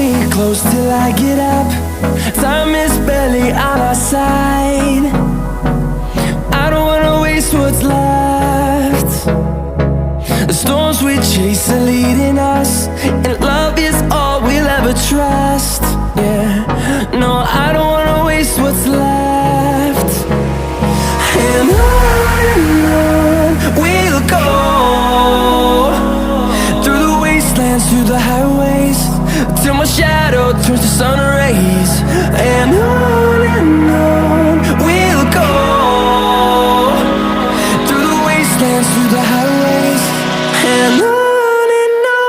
me close till I get up. Time is barely on our side. I don't wanna waste what's left. The storms we chase are leading us, and love is all we'll ever trust. Yeah, no, I don't wanna waste what's left. And on we'll go, through the wastelands, through the highways, till my shadow turns to sun rays. And on we'll go, through the wastelands, through the highways, and on we'll go.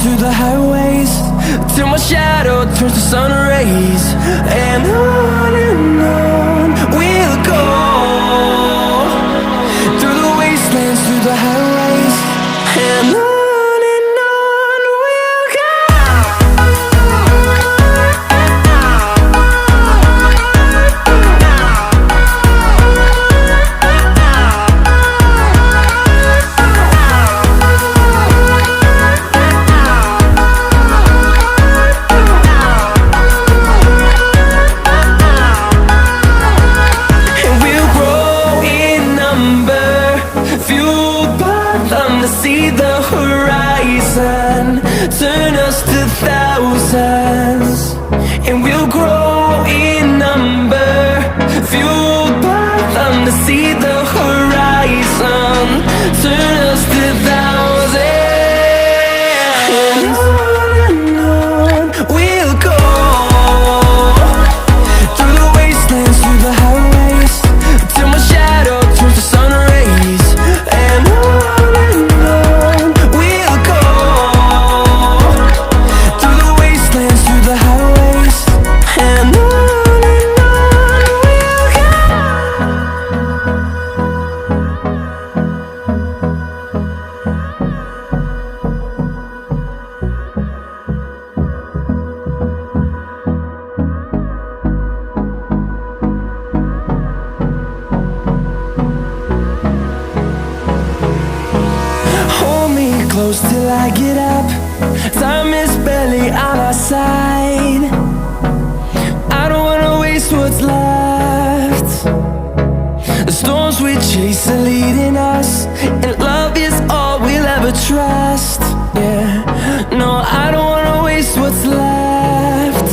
Through the highways, till my shadow turns to sun rays. And on we'll go, through the wastelands, through the highways, and on we'll go. See the horizon, turn us to thousands, and we'll grow in number, fueled by them. To see the horizon, turn us to thousands, and on we'll go, through the wastelands, through the highways, till my shadow turns to sun rays. And close till I get up. Time is barely on our side. I don't wanna waste what's left. The storms we chase are leading us, and love is all we'll ever trust. Yeah, no, I don't wanna waste what's left.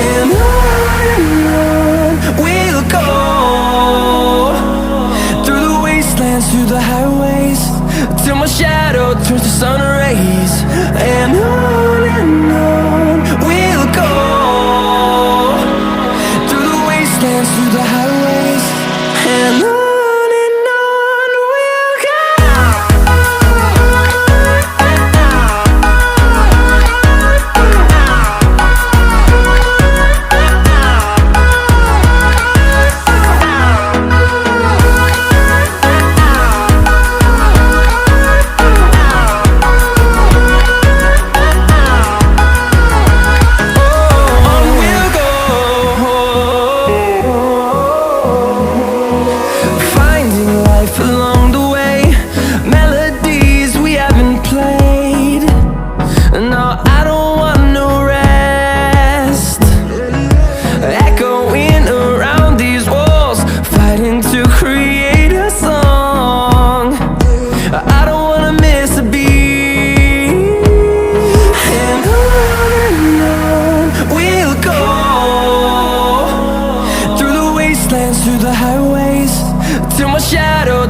And on we'll go, through the wastelands, through the highways, till my shadow turns to sun rays. And on we'll go, through the wastelands, through the highways, and on.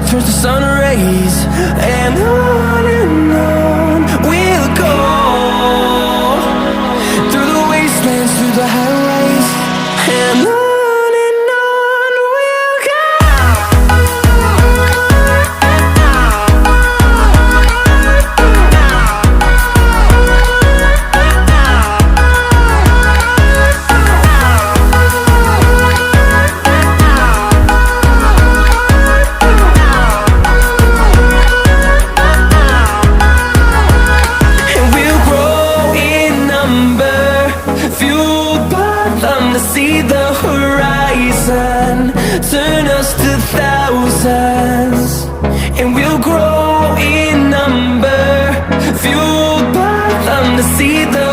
turns to sun rays, and on we'll go, through the wastelands, through the highways, and on we'll go. To see the horizon, turn us to thousands, and we'll grow in number, fueled by them to see the